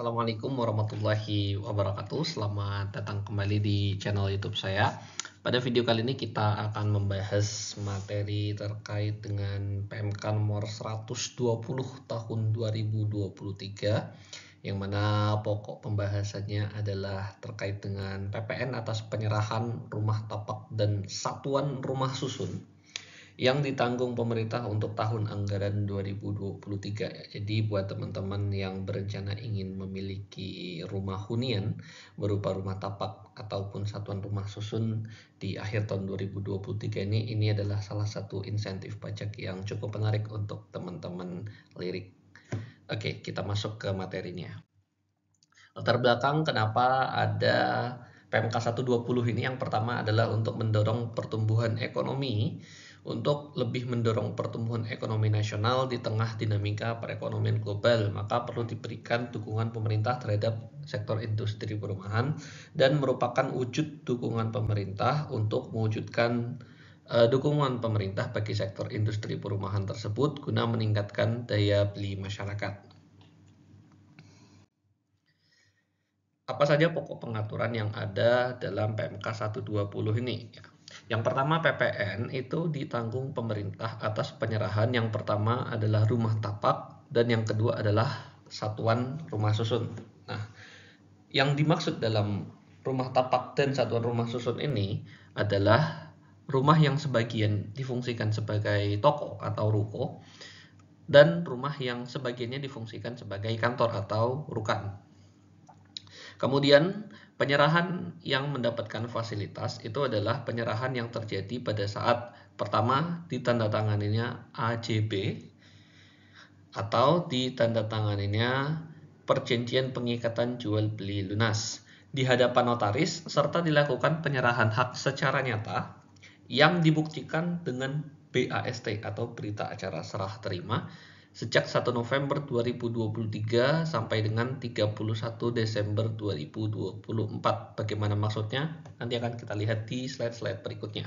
Assalamualaikum warahmatullahi wabarakatuh. Selamat datang kembali di channel YouTube saya. Pada video kali ini kita akan membahas materi terkait dengan PMK nomor 120 tahun 2023, yang mana pokok pembahasannya adalah terkait dengan PPN atas penyerahan rumah tapak dan satuan rumah susun yang ditanggung pemerintah untuk tahun anggaran 2023 ya. Jadi buat teman-teman yang berencana ingin memiliki rumah hunian berupa rumah tapak ataupun satuan rumah susun di akhir tahun 2023 ini adalah salah satu insentif pajak yang cukup menarik untuk teman-teman lirik. Oke, kita masuk ke materinya. Latar belakang kenapa ada PMK 120 ini, yang pertama adalah untuk mendorong pertumbuhan ekonomi, untuk lebih mendorong pertumbuhan ekonomi nasional di tengah dinamika perekonomian global, maka perlu diberikan dukungan pemerintah terhadap sektor industri perumahan dan merupakan wujud dukungan pemerintah untuk mewujudkan dukungan pemerintah bagi sektor industri perumahan tersebut guna meningkatkan daya beli masyarakat. Apa saja pokok pengaturan yang ada dalam PMK 120 ini? Yang pertama, PPN itu ditanggung pemerintah atas penyerahan. Yang pertama adalah rumah tapak dan yang kedua adalah satuan rumah susun. Nah, yang dimaksud dalam rumah tapak dan satuan rumah susun ini adalah rumah yang sebagian difungsikan sebagai toko atau ruko dan rumah yang sebagiannya difungsikan sebagai kantor atau rukan. Kemudian penyerahan yang mendapatkan fasilitas itu adalah penyerahan yang terjadi pada saat pertama ditandatanganinya AJB atau ditandatanganinya perjanjian pengikatan jual beli lunas di hadapan notaris, serta dilakukan penyerahan hak secara nyata yang dibuktikan dengan BAST atau berita acara serah terima sejak 1 November 2023 sampai dengan 31 Desember 2024. Bagaimana maksudnya? Nanti akan kita lihat di slide-slide berikutnya.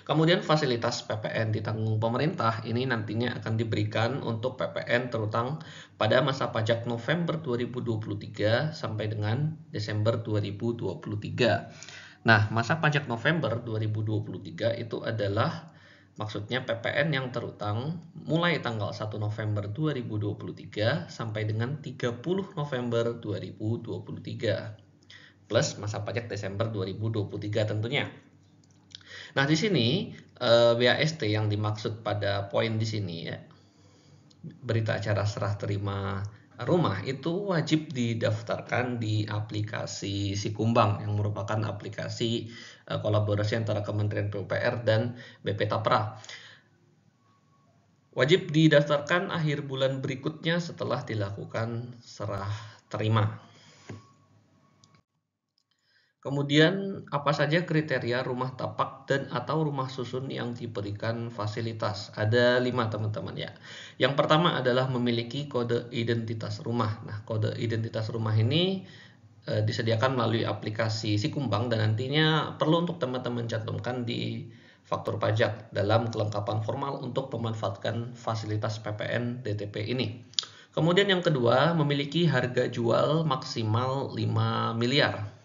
Kemudian fasilitas PPN ditanggung pemerintah ini nantinya akan diberikan untuk PPN terutang pada masa pajak November 2023 sampai dengan Desember 2023. Nah, masa pajak November 2023 itu adalah maksudnya PPN yang terutang mulai tanggal 1 November 2023 sampai dengan 30 November 2023 plus masa pajak Desember 2023 tentunya. Nah, di sini BAST yang dimaksud pada poin di sini ya, berita acara serah terima rumah, itu wajib didaftarkan di aplikasi Sikumbang yang merupakan aplikasi kolaborasi antara Kementerian PUPR dan BP Tapra. Wajib didaftarkan akhir bulan berikutnya setelah dilakukan serah terima. Kemudian apa saja kriteria rumah tapak dan atau rumah susun yang diberikan fasilitas? Ada 5 teman-teman ya. Yang pertama adalah memiliki kode identitas rumah. Nah, kode identitas rumah ini disediakan melalui aplikasi Sikumbang dan nantinya perlu untuk teman-teman cantumkan di faktur pajak dalam kelengkapan formal untuk memanfaatkan fasilitas PPN DTP ini. Kemudian yang kedua, memiliki harga jual maksimal 5 miliar.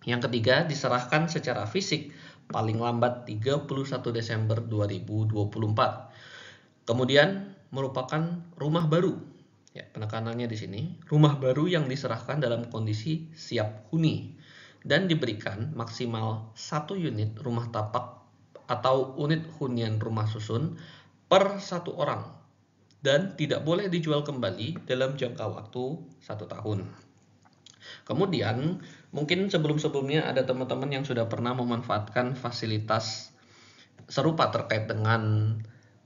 Yang ketiga, diserahkan secara fisik paling lambat 31 Desember 2024. Kemudian merupakan rumah baru. Ya, penekanannya di sini, rumah baru yang diserahkan dalam kondisi siap huni dan diberikan maksimal 1 unit rumah tapak atau unit hunian rumah susun per 1 orang dan tidak boleh dijual kembali dalam jangka waktu 1 tahun. Kemudian mungkin sebelum-sebelumnya ada teman-teman yang sudah pernah memanfaatkan fasilitas serupa terkait dengan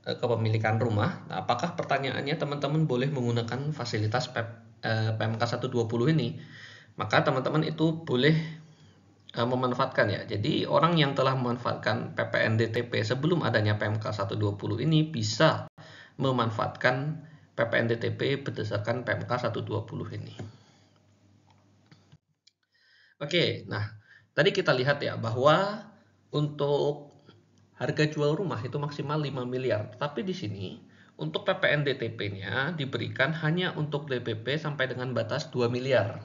kepemilikan rumah. Nah, apakah pertanyaannya teman-teman boleh menggunakan fasilitas PMK 120 ini? Maka teman-teman itu boleh memanfaatkan ya. Jadi orang yang telah memanfaatkan PPN DTP sebelum adanya PMK 120 ini bisa memanfaatkan PPN DTP berdasarkan PMK 120 ini. Oke, nah tadi kita lihat ya bahwa untuk harga jual rumah itu maksimal 5 miliar. Tapi di sini Untuk PPN DTP-nya diberikan hanya untuk DPP sampai dengan batas 2 miliar.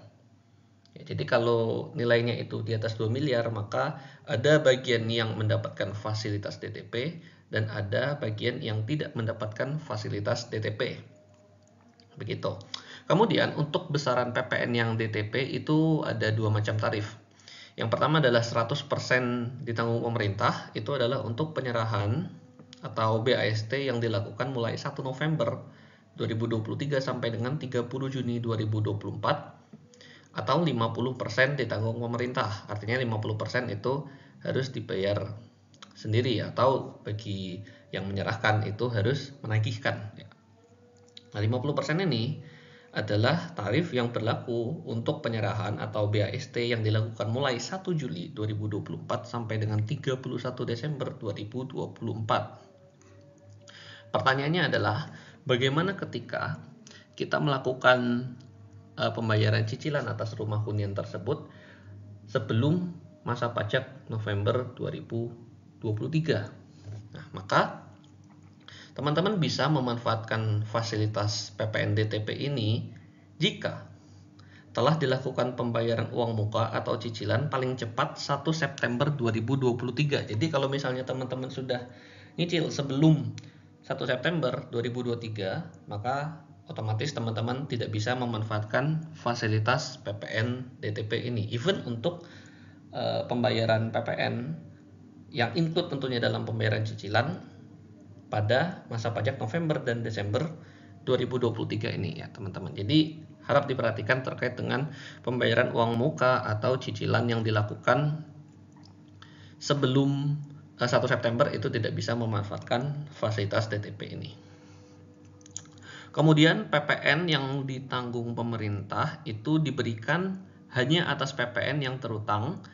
Ya, jadi kalau nilainya itu di atas 2 miliar, maka ada bagian yang mendapatkan fasilitas DTP dan ada bagian yang tidak mendapatkan fasilitas DTP. Begitu. Kemudian untuk besaran PPN yang DTP itu ada dua macam tarif. Yang pertama adalah 100% ditanggung pemerintah, itu adalah untuk penyerahan atau BAST yang dilakukan mulai 1 November 2023 sampai dengan 30 Juni 2024, atau 50% ditanggung pemerintah. Artinya 50% itu harus dibayar sendiri, atau bagi yang menyerahkan itu harus menagihkan. Nah, 50% ini adalah tarif yang berlaku untuk penyerahan atau BAST yang dilakukan mulai 1 Juli 2024 sampai dengan 31 Desember 2024. Pertanyaannya adalah, bagaimana ketika kita melakukan pembayaran cicilan atas rumah hunian tersebut sebelum masa pajak November 2023? Nah, maka teman-teman bisa memanfaatkan fasilitas PPN DTP ini jika telah dilakukan pembayaran uang muka atau cicilan paling cepat 1 September 2023. Jadi kalau misalnya teman-teman sudah nyicil sebelum 1 September 2023, maka otomatis teman-teman tidak bisa memanfaatkan fasilitas PPN DTP ini. Even untuk pembayaran PPN yang include tentunya dalam pembayaran cicilan pada masa pajak November dan Desember 2023 ini ya teman-teman. Jadi harap diperhatikan terkait dengan pembayaran uang muka atau cicilan yang dilakukan sebelum 1 September itu tidak bisa memanfaatkan fasilitas DTP ini. Kemudian PPN yang ditanggung pemerintah itu diberikan hanya atas PPN yang terutang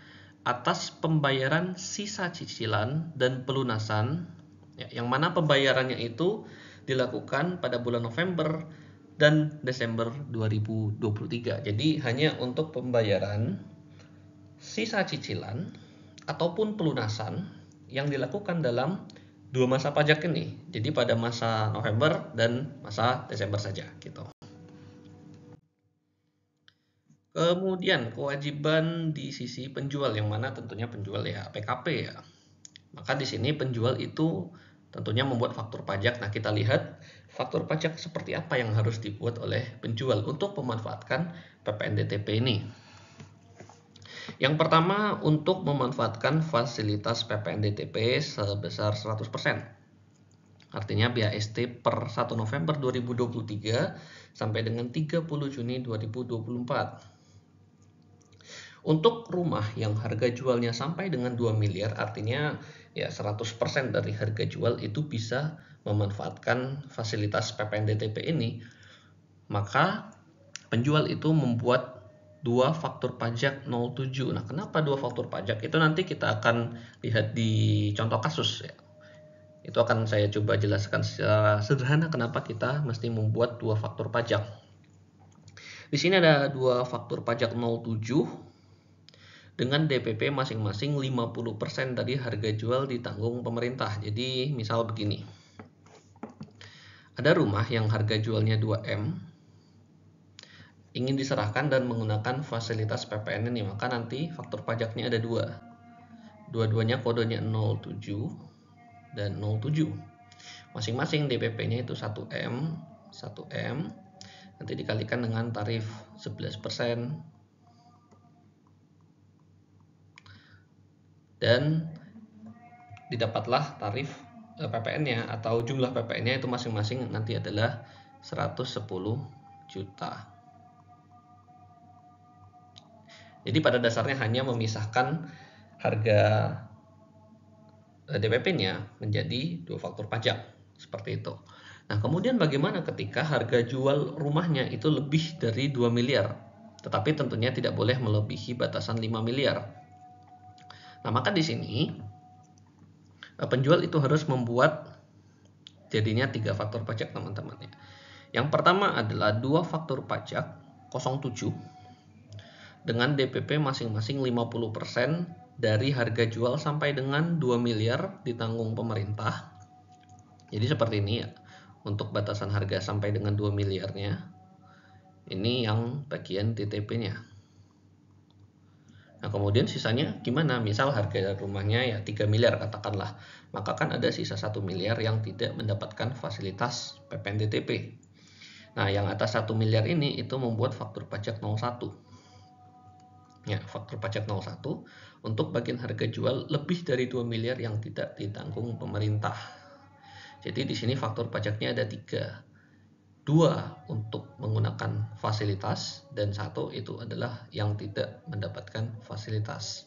atas pembayaran sisa cicilan dan pelunasan, ya, yang mana pembayarannya itu dilakukan pada bulan November dan Desember 2023. Jadi hanya untuk pembayaran sisa cicilan ataupun pelunasan yang dilakukan dalam dua masa pajak ini. Jadi pada masa November dan masa Desember saja gitu. Kemudian kewajiban di sisi penjual, yang mana tentunya penjual ya PKP ya. Maka di sini penjual itu tentunya membuat faktur pajak. Nah, kita lihat faktur pajak seperti apa yang harus dibuat oleh penjual untuk memanfaatkan PPN DTP ini. Yang pertama, untuk memanfaatkan fasilitas PPN DTP sebesar 100%. Artinya BAST per 1 November 2023 sampai dengan 30 Juni 2024. Untuk rumah yang harga jualnya sampai dengan 2 miliar, artinya ya 100% dari harga jual itu bisa memanfaatkan fasilitas PPN DTP ini. Maka penjual itu membuat dua faktur pajak 07. Nah, kenapa dua faktur pajak? Itu nanti kita akan lihat di contoh kasus ya. Itu akan saya coba jelaskan secara sederhana kenapa kita mesti membuat dua faktur pajak. Di sini ada dua faktur pajak 07 dengan DPP masing-masing 50% dari harga jual ditanggung pemerintah. Jadi misal begini, ada rumah yang harga jualnya 2M, ingin diserahkan dan menggunakan fasilitas PPN ini, maka nanti faktur pajaknya ada dua. Dua-duanya kodenya 07 dan 07. Masing-masing DPP-nya itu 1M, 1M. Nanti dikalikan dengan tarif 11%. Dan didapatlah tarif PPN-nya atau jumlah PPN-nya itu masing-masing nanti adalah 110 juta. Jadi pada dasarnya hanya memisahkan harga DPP-nya menjadi dua faktur pajak seperti itu. Nah, kemudian bagaimana ketika harga jual rumahnya itu lebih dari 2 miliar, tetapi tentunya tidak boleh melebihi batasan 5 miliar. Nah, maka di sini penjual itu harus membuat jadinya 3 faktur pajak teman-teman ya. Yang pertama adalah 2 faktur pajak 07 dengan DPP masing-masing 50% dari harga jual sampai dengan 2 miliar ditanggung pemerintah. Jadi seperti ini ya. untuk batasan harga sampai dengan 2 miliarnya. Ini yang bagian DTP-nya. Nah, kemudian sisanya gimana? Misal harga rumahnya ya 3 miliar katakanlah. Maka kan ada sisa 1 miliar yang tidak mendapatkan fasilitas PPN DTP. Nah, yang atas 1 miliar ini itu membuat faktur pajak 01. Ya, faktur pajak 01 untuk bagian harga jual lebih dari 2 miliar yang tidak ditanggung pemerintah. Jadi di sini faktur pajaknya ada 3. 2 untuk menggunakan fasilitas dan 1 itu adalah yang tidak mendapatkan fasilitas.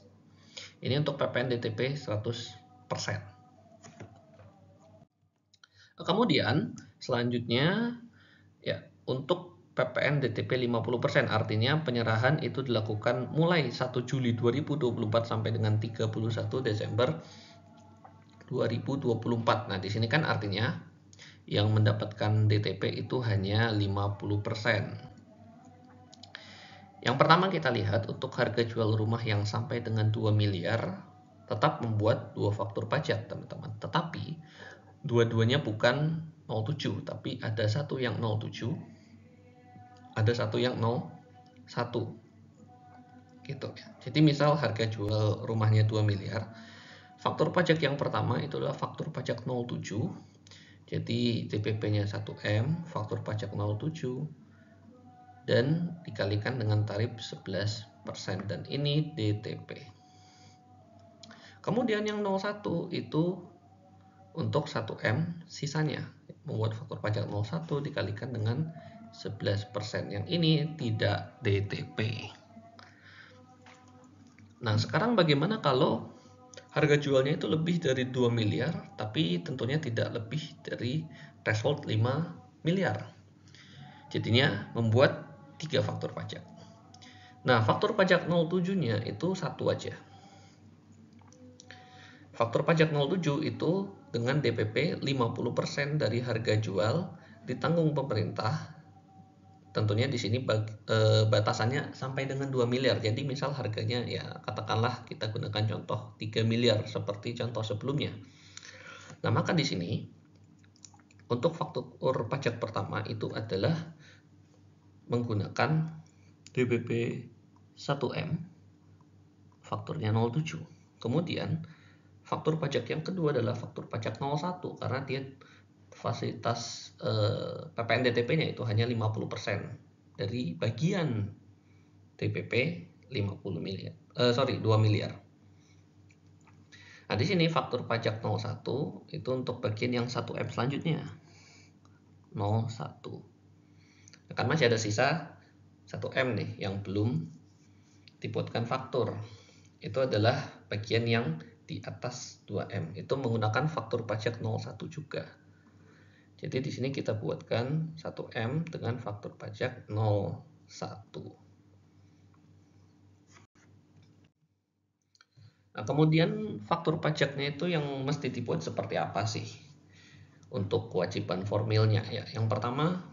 Ini untuk PPN DTP 100%. Kemudian selanjutnya ya untuk PPN DTP 50%, artinya penyerahan itu dilakukan mulai 1 Juli 2024 sampai dengan 31 Desember 2024. Nah, di sini kan artinya yang mendapatkan DTP itu hanya 50%. Yang pertama kita lihat untuk harga jual rumah yang sampai dengan 2 miliar tetap membuat 2 faktur pajak, teman-teman. Tetapi dua-duanya bukan 07, tapi ada satu yang 07, ada satu yang 01. Gitu ya. Jadi misal harga jual rumahnya 2 miliar, faktur pajak yang pertama itu adalah faktur pajak 07. Jadi DPP-nya 1M, faktur pajak 07, dan dikalikan dengan tarif 11%, dan ini DTP. Kemudian yang 01 itu untuk 1M sisanya, membuat faktur pajak 01 dikalikan dengan 11%, yang ini tidak DTP. Nah, sekarang bagaimana kalau harga jualnya itu lebih dari 2 miliar, tapi tentunya tidak lebih dari threshold 5 miliar. Jadinya membuat 3 faktur pajak. Nah, faktur pajak 07-nya itu satu aja. Faktur pajak 07 itu dengan DPP 50% dari harga jual ditanggung pemerintah. Tentunya di sini batasannya sampai dengan 2 miliar. Jadi misal harganya ya katakanlah kita gunakan contoh 3 miliar seperti contoh sebelumnya. Nah, maka di sini untuk faktur pajak pertama itu adalah menggunakan DPP 1M, fakturnya 07. Kemudian faktur pajak yang kedua adalah faktur pajak 01 karena dia fasilitas PPN DTP-nya itu hanya 50% dari bagian DPP 2 miliar. Nah, di sini faktur pajak 01 itu untuk bagian yang 1M selanjutnya. 01. Kan masih ada sisa 1M nih yang belum dibuatkan faktur. Itu adalah bagian yang di atas 2M. Itu menggunakan faktur pajak 01 juga. Jadi di sini kita buatkan 1M dengan faktur pajak 01. Nah, kemudian faktur pajaknya itu yang mesti dibuat seperti apa sih? Untuk kewajiban formilnya ya. Yang pertama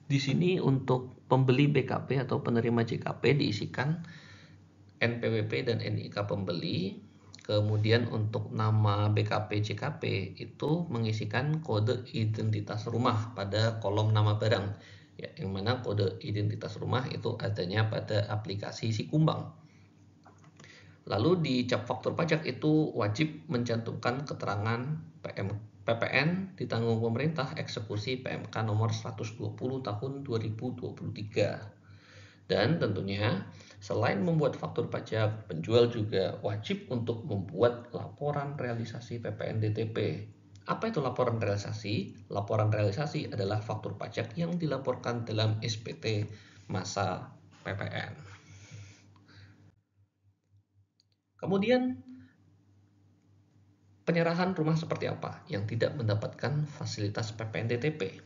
di sini untuk pembeli BKP atau penerima JKP diisikan NPWP dan NIK pembeli. Kemudian untuk nama BKP JKP itu mengisikan kode identitas rumah pada kolom nama barang, ya, yang mana kode identitas rumah itu adanya pada aplikasi Sikumbang. Lalu di cap faktur pajak itu wajib mencantumkan keterangan PPN ditanggung pemerintah eksekusi PMK nomor 120 tahun 2023. Dan tentunya selain membuat faktur pajak, penjual juga wajib untuk membuat laporan realisasi PPN DTP. Apa itu laporan realisasi? Laporan realisasi adalah faktur pajak yang dilaporkan dalam SPT masa PPN. Kemudian penyerahan rumah seperti apa yang tidak mendapatkan fasilitas PPN DTP?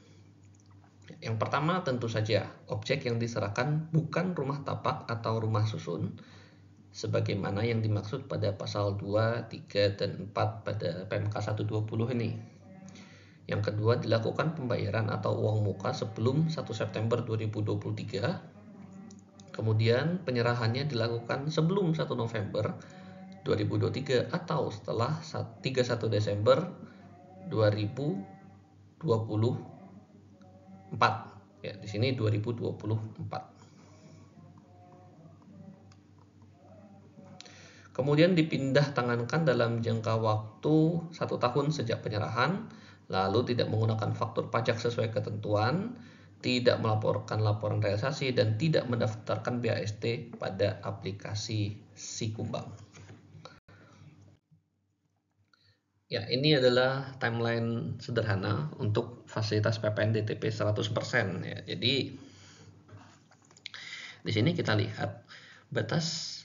Yang pertama tentu saja objek yang diserahkan bukan rumah tapak atau rumah susun sebagaimana yang dimaksud pada pasal 2, 3, dan 4 pada PMK 120 ini. Yang kedua, dilakukan pembayaran atau uang muka sebelum 1 September 2023. Kemudian penyerahannya dilakukan sebelum 1 November 2023 atau setelah 31 Desember 2023. Ya, di sini 2024. Kemudian dipindah tangankan dalam jangka waktu 1 tahun sejak penyerahan, lalu tidak menggunakan faktur pajak sesuai ketentuan, tidak melaporkan laporan realisasi, dan tidak mendaftarkan BAST pada aplikasi Sikumbang. Ya, ini adalah timeline sederhana untuk fasilitas PPN DTP 100%. Ya, jadi di sini kita lihat batas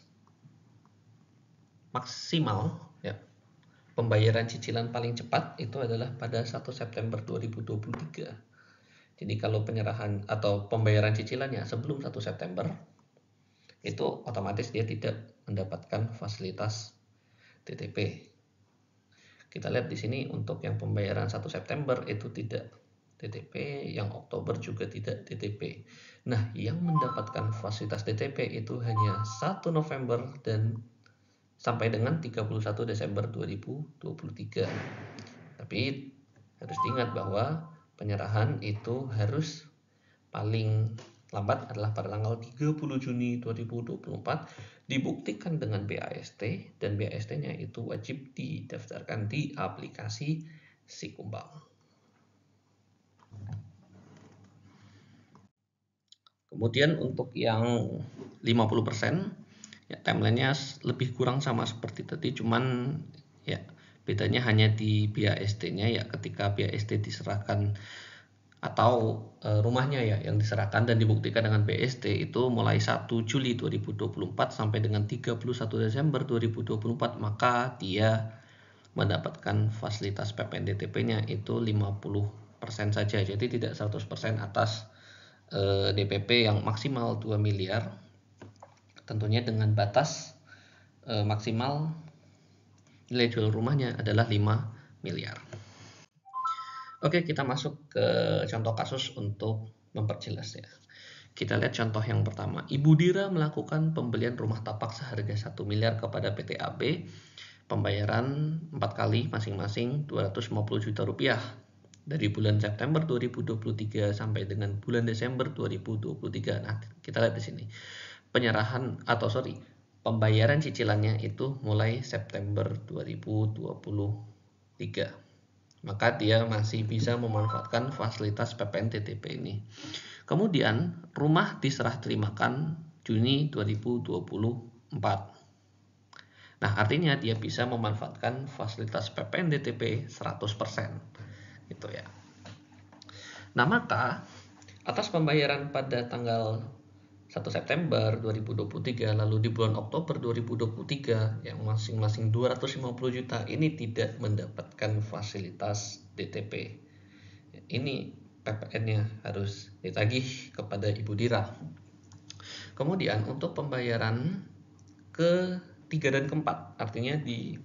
maksimal ya pembayaran cicilan paling cepat itu adalah pada 1 September 2023. Jadi kalau penyerahan atau pembayaran cicilannya sebelum 1 September itu otomatis dia tidak mendapatkan fasilitas DTP. Kita lihat di sini untuk yang pembayaran 1 September itu tidak DTP, yang Oktober juga tidak DTP. Nah, yang mendapatkan fasilitas DTP itu hanya 1 November dan sampai dengan 31 Desember 2023. Tapi harus diingat bahwa penyerahan itu harus paling lambat adalah pada tanggal 30 Juni 2024, dibuktikan dengan BAST, dan BAST-nya itu wajib didaftarkan di aplikasi Sikumbang. Kemudian untuk yang 50%, ya timelinenya lebih kurang sama seperti tadi, cuman ya bedanya hanya di BAST-nya ya, ketika BAST diserahkan atau rumahnya ya yang diserahkan dan dibuktikan dengan BAST itu mulai 1 Juli 2024 sampai dengan 31 Desember 2024, maka dia mendapatkan fasilitas PPN DTP-nya itu 50% saja, jadi tidak 100% atas DPP yang maksimal 2 miliar, tentunya dengan batas maksimal nilai jual rumahnya adalah 5 miliar. Oke, kita masuk ke contoh kasus untuk memperjelas ya. Kita lihat contoh yang pertama. Ibu Dira melakukan pembelian rumah tapak seharga 1 miliar kepada PT AB, pembayaran 4 kali masing-masing 250 juta rupiah dari bulan September 2023 sampai dengan bulan Desember 2023. Nah, kita lihat di sini. Pembayaran cicilannya itu mulai September 2023. Maka dia masih bisa memanfaatkan fasilitas PPN DTP ini. Kemudian rumah diserah terimakan Juni 2024. Nah, artinya dia bisa memanfaatkan fasilitas PPN DTP 100%. Gitu ya. Nah, maka atas pembayaran pada tanggal 1 September 2023 lalu di bulan Oktober 2023 yang masing-masing 250 juta ini tidak mendapatkan fasilitas DTP. Ini PPN-nya harus ditagih kepada Ibu Dira. Kemudian untuk pembayaran ke-3 dan ke-4, artinya di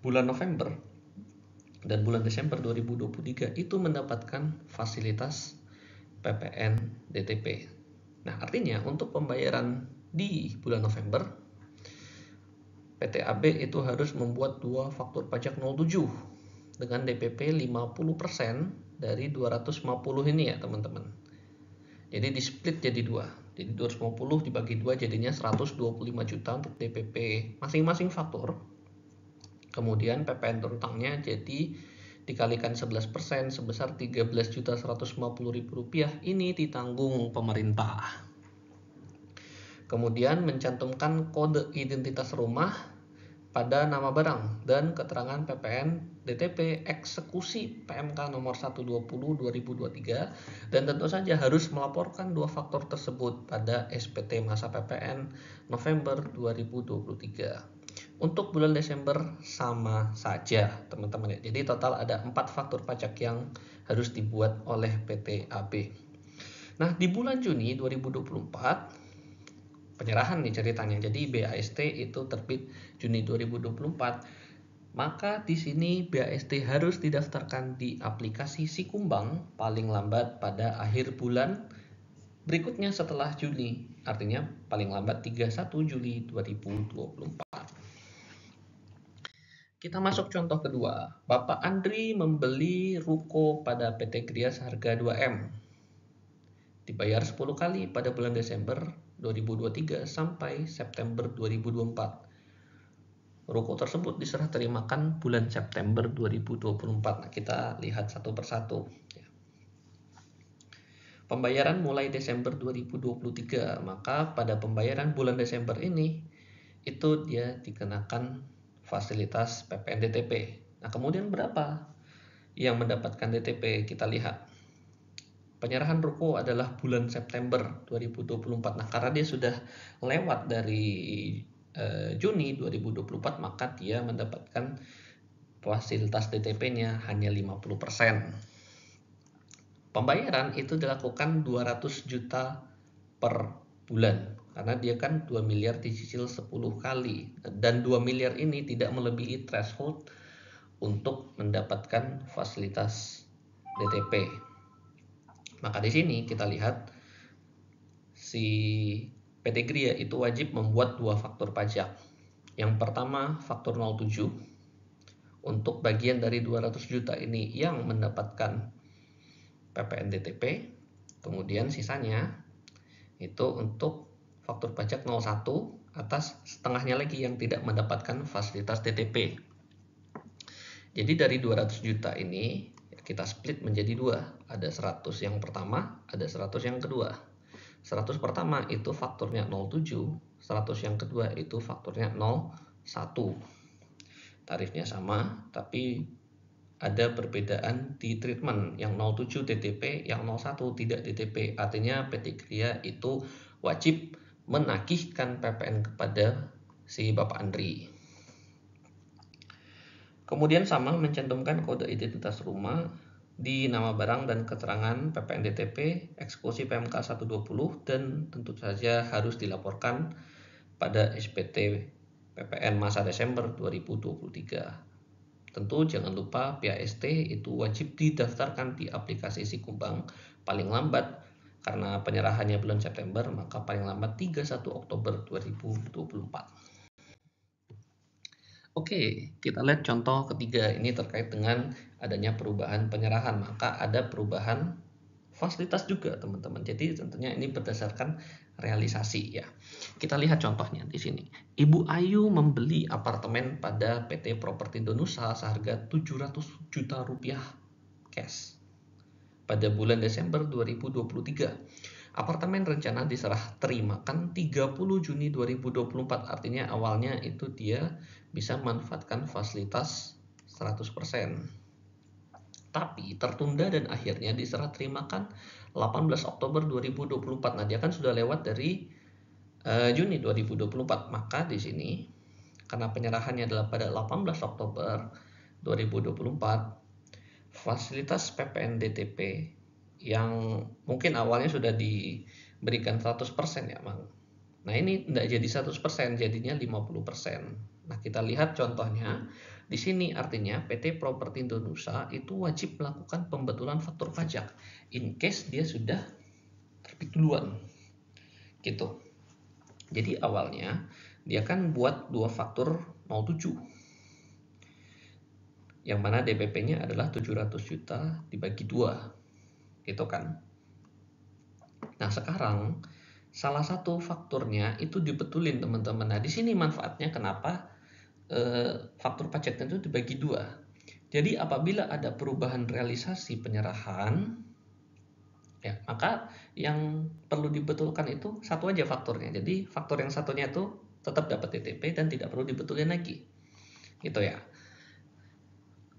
bulan November dan bulan Desember 2023 itu mendapatkan fasilitas PPN DTP. Nah, artinya untuk pembayaran di bulan November, PT AB itu harus membuat 2 faktur pajak 07 dengan DPP 50% dari 250 ini ya teman-teman. Jadi di split jadi 2. Jadi 250 dibagi 2 jadinya 125 juta untuk DPP masing-masing faktur. Kemudian PPN terutangnya jadi dikalikan 11% sebesar 13.150.000 rupiah, ini ditanggung pemerintah. Kemudian mencantumkan kode identitas rumah pada nama barang dan keterangan PPN DTP eksekusi PMK nomor 120/2023, dan tentu saja harus melaporkan 2 faktor tersebut pada SPT masa PPN November 2023. Untuk bulan Desember sama saja teman-teman ya. Jadi total ada 4 faktur pajak yang harus dibuat oleh PT AB. Nah, di bulan Juni 2024 penyerahan nih ceritanya. Jadi BAST itu terbit Juni 2024. Maka di sini BAST harus didaftarkan di aplikasi Sikumbang paling lambat pada akhir bulan berikutnya setelah Juni. Artinya paling lambat 31 Juli 2024. Kita masuk contoh kedua. Bapak Andri membeli ruko pada PT Gria seharga 2M. Dibayar 10 kali pada bulan Desember 2023 sampai September 2024. Ruko tersebut diserah terimakan bulan September 2024. Nah, kita lihat satu persatu. Pembayaran mulai Desember 2023, maka pada pembayaran bulan Desember ini itu dia dikenakan fasilitas PPN DTP. Nah, kemudian berapa yang mendapatkan DTP? Kita lihat. Penyerahan ruko adalah bulan September 2024. Nah, karena dia sudah lewat dari Juni 2024, maka dia mendapatkan fasilitas DTP-nya hanya 50%. Pembayaran itu dilakukan 200 juta per bulan karena dia kan 2 miliar dicicil 10 kali dan 2 miliar ini tidak melebihi threshold untuk mendapatkan fasilitas DTP. Maka di sini kita lihat si PT Gria itu wajib membuat dua faktur pajak. Yang pertama faktur 07 untuk bagian dari 200 juta ini yang mendapatkan PPN DTP, kemudian sisanya itu untuk faktur pajak 01 atas setengahnya lagi yang tidak mendapatkan fasilitas DTP. Jadi dari 200 juta ini kita split menjadi dua, ada 100 yang pertama, ada 100 yang kedua. 100 pertama itu fakturnya 07, 100 yang kedua itu fakturnya 01. Tarifnya sama, tapi ada perbedaan di treatment. Yang 07 DTP, yang 01 tidak DTP. Artinya PT Gria itu wajib menagihkan PPN kepada si Bapak Andri. Kemudian sama mencantumkan kode identitas rumah di nama barang dan keterangan PPN DTP, eksekusi PMK 120 dan tentu saja harus dilaporkan pada SPT PPN masa Desember 2023. Tentu jangan lupa PAST itu wajib didaftarkan di aplikasi Sikumbang paling lambat karena penyerahannya bulan September, maka paling lambat 31 Oktober 2024. Oke, kita lihat contoh ketiga. Ini terkait dengan adanya perubahan penyerahan, maka ada perubahan fasilitas juga teman-teman. Jadi tentunya ini berdasarkan realisasi ya. Kita lihat contohnya di sini. Ibu Ayu membeli apartemen pada PT Properti Indonesia seharga 700 juta rupiah cash pada bulan Desember 2023. Apartemen rencana diserah terimakan 30 Juni 2024. Artinya awalnya itu dia bisa manfaatkan fasilitas 100%. Tapi tertunda dan akhirnya diserah terimakan 18 Oktober 2024. Nah, dia kan sudah lewat dari Juni 2024. Maka di sini karena penyerahannya adalah pada 18 Oktober 2024, fasilitas PPN DTP yang mungkin awalnya sudah diberikan 100% ya, Bang. Nah, ini tidak jadi 100%, jadinya 50%. Nah, kita lihat contohnya. Di sini artinya PT Properti Indonesia itu wajib melakukan pembetulan faktur pajak in case dia sudah terbit duluan. Gitu. Jadi awalnya dia kan buat dua faktur 07. Yang mana DPP-nya adalah 700 juta dibagi 2. Gitu kan. Nah, sekarang salah satu fakturnya itu dibetulin, teman-teman. Nah, di sini manfaatnya kenapa faktur pajaknya itu dibagi 2. Jadi apabila ada perubahan realisasi penyerahan, ya maka yang perlu dibetulkan itu satu aja fakturnya. Jadi faktur yang satunya itu tetap dapat DTP dan tidak perlu dibetulin lagi. Gitu ya.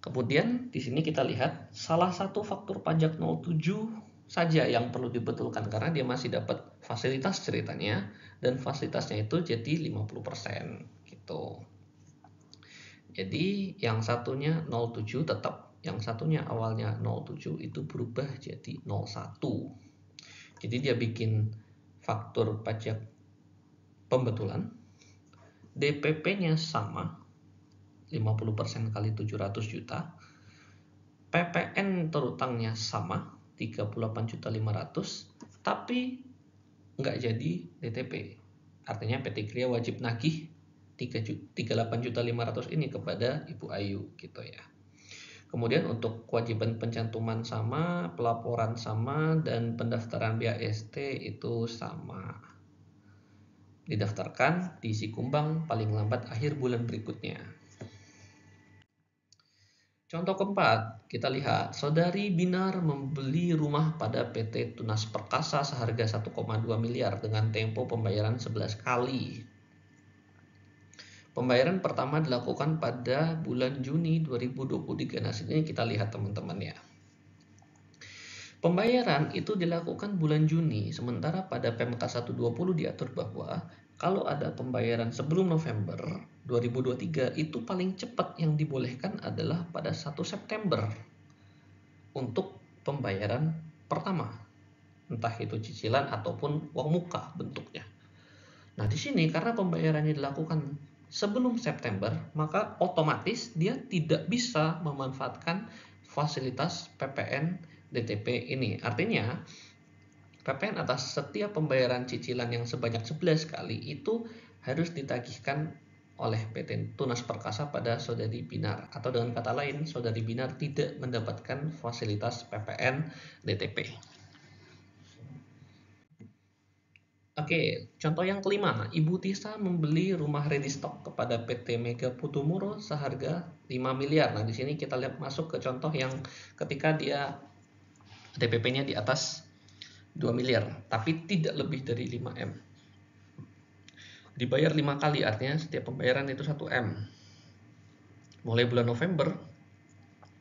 Kemudian di sini kita lihat salah satu faktur pajak 07 saja yang perlu dibetulkan karena dia masih dapat fasilitas ceritanya dan fasilitasnya itu jadi 50% gitu. Jadi yang satunya 07 tetap, yang satunya awalnya 07 itu berubah jadi 01. Jadi dia bikin faktur pajak pembetulan, DPP-nya sama 50% kali 700 juta, PPN terutangnya sama 38.500.000, tapi nggak jadi DTP. Artinya PT Gria wajib nagih 38.500.000 ini kepada Ibu Ayu gitu ya. Kemudian untuk kewajiban pencantuman sama, pelaporan sama, dan pendaftaran BAST itu sama. Didaftarkan, diisi kumbang paling lambat akhir bulan berikutnya. Contoh keempat, kita lihat Saudari Binar membeli rumah pada PT Tunas Perkasa seharga 1,2 miliar dengan tempo pembayaran 11 kali. Pembayaran pertama dilakukan pada bulan Juni 2023. Nah, sini kita lihat teman-teman ya. Pembayaran itu dilakukan bulan Juni, sementara pada PMK 120 diatur bahwa kalau ada pembayaran sebelum November 2023 itu paling cepat yang dibolehkan adalah pada 1 September untuk pembayaran pertama. Entah itu cicilan ataupun uang muka bentuknya. Nah, di sini karena pembayarannya dilakukan sebelum September, maka otomatis dia tidak bisa memanfaatkan fasilitas PPN DTP ini. Artinya, PPN atas setiap pembayaran cicilan yang sebanyak 11 kali itu harus ditagihkan oleh PT Tunas Perkasa pada Saudari Binar. Atau dengan kata lain, Saudari Binar tidak mendapatkan fasilitas PPN DTP. Oke, contoh yang kelima, Ibu Tisa membeli rumah ready stock kepada PT Mega Putumuro seharga 5 miliar. Nah, di sini kita lihat masuk ke contoh yang ketika dia DPP-nya di atas 2 miliar, tapi tidak lebih dari 5M. Dibayar 5 kali, artinya setiap pembayaran itu 1M. Mulai bulan November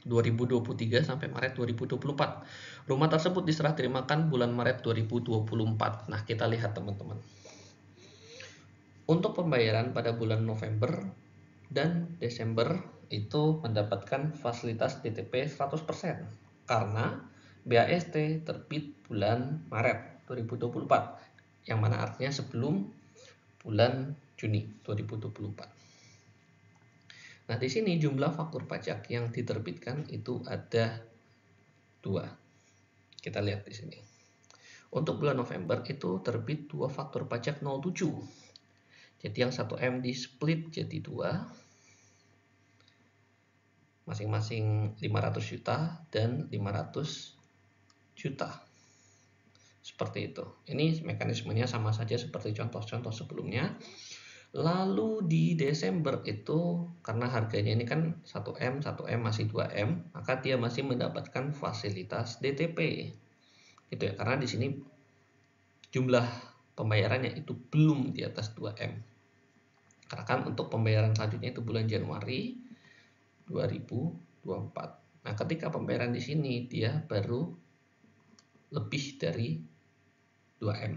2023 sampai Maret 2024. Rumah tersebut diserah terimakan bulan Maret 2024. Nah, kita lihat teman-teman. Untuk pembayaran pada bulan November dan Desember itu mendapatkan fasilitas DTP 100% karena BAST terbit bulan Maret 2024, yang mana artinya sebelum bulan Juni 2024. Nah, di sini jumlah faktur pajak yang diterbitkan itu ada 2. Kita lihat di sini. Untuk bulan November itu terbit 2 faktur pajak 07. Jadi yang 1M di split jadi 2. Masing-masing 500 juta dan 500 juta. Seperti itu. Ini mekanismenya sama saja seperti contoh-contoh sebelumnya. Lalu di Desember itu karena harganya ini kan 1M, 1M masih 2M, maka dia masih mendapatkan fasilitas DTP. Gitu ya, karena di sini jumlah pembayarannya itu belum di atas 2M. Karena kan untuk pembayaran selanjutnya itu bulan Januari 2024. Nah, ketika pembayaran di sini dia baru lebih dari 2M.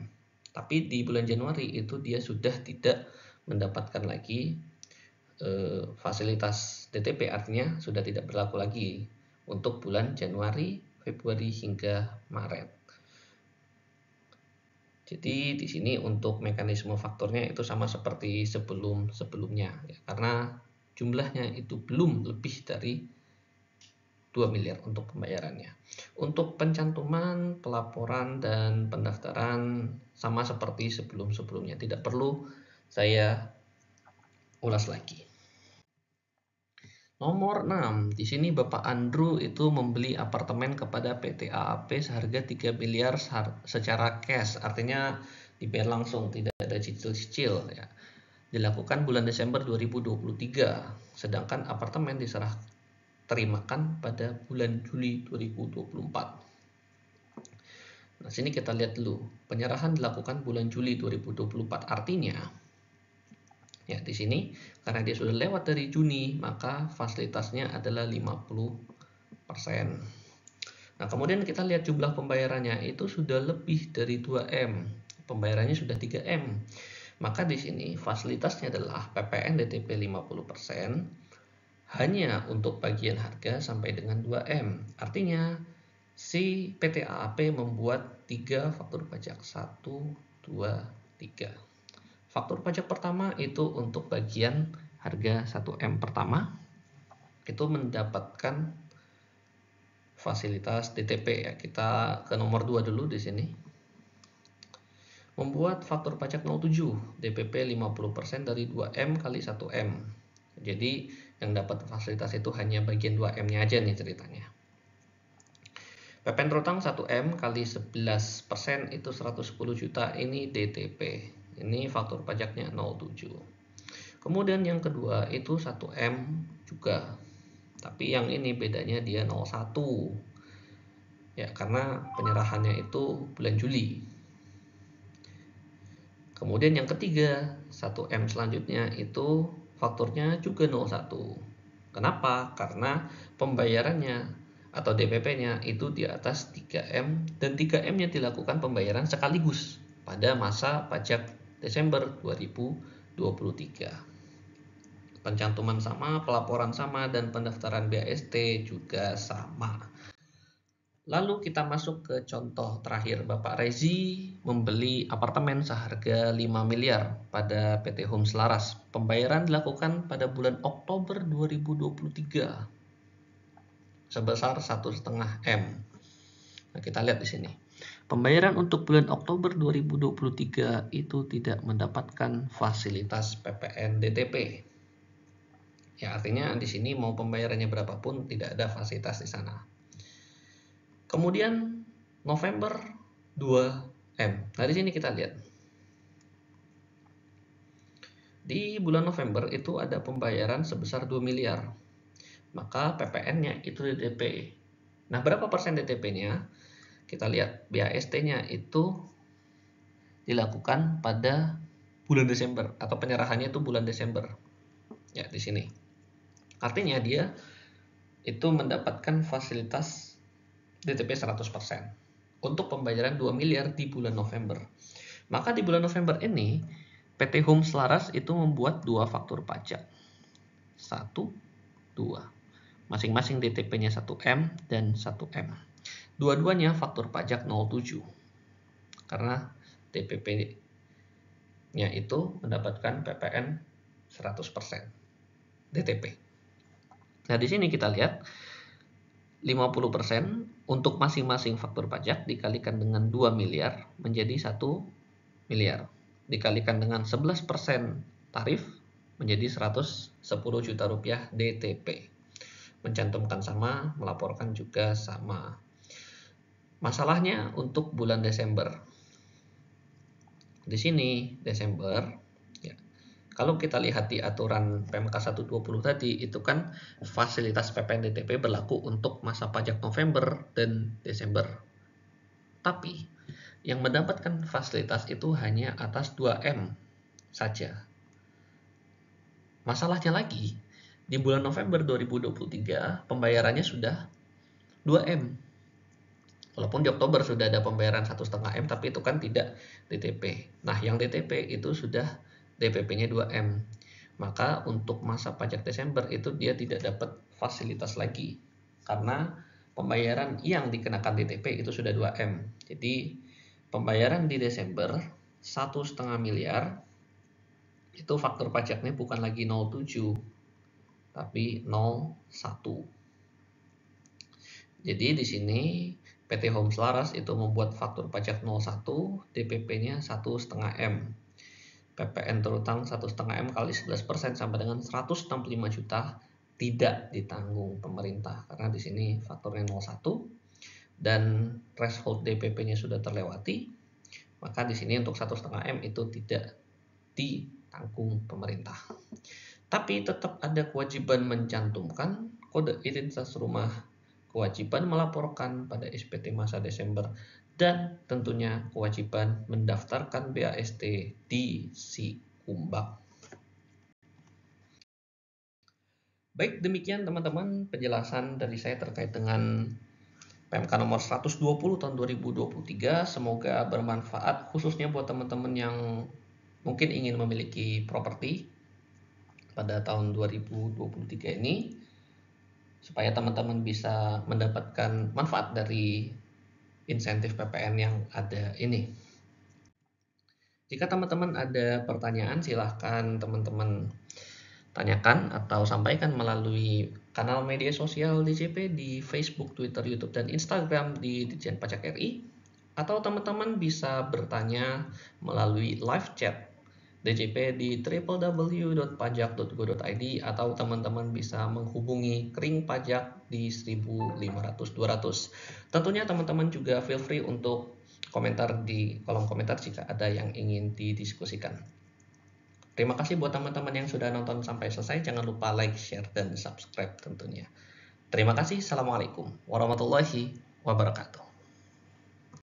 Tapi di bulan Januari itu dia sudah tidak mendapatkan lagi fasilitas DTP, artinya sudah tidak berlaku lagi untuk bulan Januari, Februari hingga Maret. Jadi di sini untuk mekanisme faktornya itu sama seperti sebelumnya ya, karena jumlahnya itu belum lebih dari 2 miliar untuk pembayarannya. Untuk pencantuman, pelaporan, dan pendaftaran sama seperti sebelum-sebelumnya, tidak perlu saya ulas lagi. Nomor 6, di sini Bapak Andrew itu membeli apartemen kepada PT AAP seharga 3 miliar secara cash, artinya dibayar langsung, tidak ada cicil-cicil ya. Dilakukan bulan Desember 2023, sedangkan apartemen diserah terimakan pada bulan Juli 2024. Nah, sini kita lihat dulu. Penyerahan dilakukan bulan Juli 2024, artinya ya, di sini karena dia sudah lewat dari Juni, maka fasilitasnya adalah 50%. Nah, kemudian kita lihat jumlah pembayarannya itu sudah lebih dari 2M. Pembayarannya sudah 3M. Maka di sini fasilitasnya adalah PPN DTP 50% hanya untuk bagian harga sampai dengan 2M. Artinya si PT AAP membuat 3 faktur pajak, 1, 2, 3. Faktur pajak pertama itu untuk bagian harga 1M pertama, itu mendapatkan fasilitas DTP ya. Kita ke nomor 2 dulu di sini. membuat faktur pajak 07, DPP 50% dari 2M kali 1M. Jadi yang dapat fasilitas itu hanya bagian 2M-nya aja nih ceritanya. PPN terutang 1M kali 11% itu 110 juta, ini DTP. Ini faktur pajaknya 07. Kemudian yang kedua itu 1M juga. Tapi yang ini bedanya dia 01. Ya, karena penyerahannya itu bulan Juli. Kemudian yang ketiga, 1M selanjutnya itu fakturnya juga 01. Kenapa? Karena pembayarannya atau DPP-nya itu di atas 3M dan 3M-nya dilakukan pembayaran sekaligus pada masa pajak Desember 2023. Pencantuman sama, pelaporan sama, dan pendaftaran BAST juga sama. Lalu kita masuk ke contoh terakhir. Bapak Rezi membeli apartemen seharga 5 miliar pada PT Home Selaras. Pembayaran dilakukan pada bulan Oktober 2023 sebesar 1,5 M. Nah, kita lihat di sini. Pembayaran untuk bulan Oktober 2023 itu tidak mendapatkan fasilitas PPN DTP. Ya, artinya di sini mau pembayarannya berapapun tidak ada fasilitas di sana. Kemudian November 2M. Nah, di sini kita lihat. Di bulan November itu ada pembayaran sebesar 2 miliar. Maka PPN-nya itu DTP. Nah, berapa persen DTP-nya? Kita lihat BAST-nya itu dilakukan pada bulan Desember atau penyerahannya itu bulan Desember. Ya, di sini. Artinya dia itu mendapatkan fasilitas DTP 100% untuk pembayaran 2 miliar di bulan November. Maka di bulan November ini PT Home Selaras itu membuat 2 faktur pajak. 1, 2. Masing-masing DTP-nya 1M dan 1M. Dua-duanya faktur pajak 07. Karena DPP-nya itu mendapatkan PPN 100% DTP. Nah, di sini kita lihat 50% untuk masing-masing faktur pajak dikalikan dengan 2 miliar menjadi 1 miliar. Dikalikan dengan 11% tarif menjadi 110 juta rupiah DTP. Mencantumkan sama, melaporkan juga sama. Masalahnya untuk bulan Desember. Di sini Desember, ya, kalau kita lihat di aturan PMK 120 tadi, itu kan fasilitas PPN DTP berlaku untuk masa pajak November dan Desember. Tapi yang mendapatkan fasilitas itu hanya atas 2M saja. Masalahnya lagi, di bulan November 2023 pembayarannya sudah 2M. Walaupun di Oktober sudah ada pembayaran 1,5 M, tapi itu kan tidak DTP. Nah, yang DTP itu sudah DPP-nya 2M. Maka untuk masa pajak Desember itu dia tidak dapat fasilitas lagi. Karena pembayaran yang dikenakan DTP itu sudah 2M. Jadi pembayaran di Desember 1,5 miliar itu faktur pajaknya bukan lagi 07 tapi 01. Jadi di sini PT Home Selaras itu membuat faktur pajak 01, DPP-nya 1,5 M. PPN terutang 1,5 M kali 11% sampai dengan 165 juta tidak ditanggung pemerintah karena di sini fakturnya 01 dan threshold DPP-nya sudah terlewati. Maka di sini untuk 1,5 M itu tidak ditanggung pemerintah. Tapi tetap ada kewajiban mencantumkan kode identitas rumah, kewajiban melaporkan pada SPT masa Desember, dan tentunya kewajiban mendaftarkan BAST di Sikumbang. Baik, demikian teman-teman penjelasan dari saya terkait dengan PMK nomor 120 tahun 2023. Semoga bermanfaat khususnya buat teman-teman yang mungkin ingin memiliki properti pada tahun 2023 ini, supaya teman-teman bisa mendapatkan manfaat dari insentif PPN yang ada ini. Jika teman-teman ada pertanyaan, silahkan teman-teman tanyakan atau sampaikan melalui kanal media sosial DJP di Facebook, Twitter, YouTube, dan Instagram di Ditjen Pajak RI, Atau teman-teman bisa bertanya melalui live chat DJP di www.pajak.go.id, atau teman-teman bisa menghubungi Kering Pajak di 1500 200. Tentunya teman-teman juga feel free untuk komentar di kolom komentar jika ada yang ingin didiskusikan. Terima kasih buat teman-teman yang sudah nonton sampai selesai. Jangan lupa like, share, dan subscribe tentunya. Terima kasih. Assalamualaikum warahmatullahi wabarakatuh.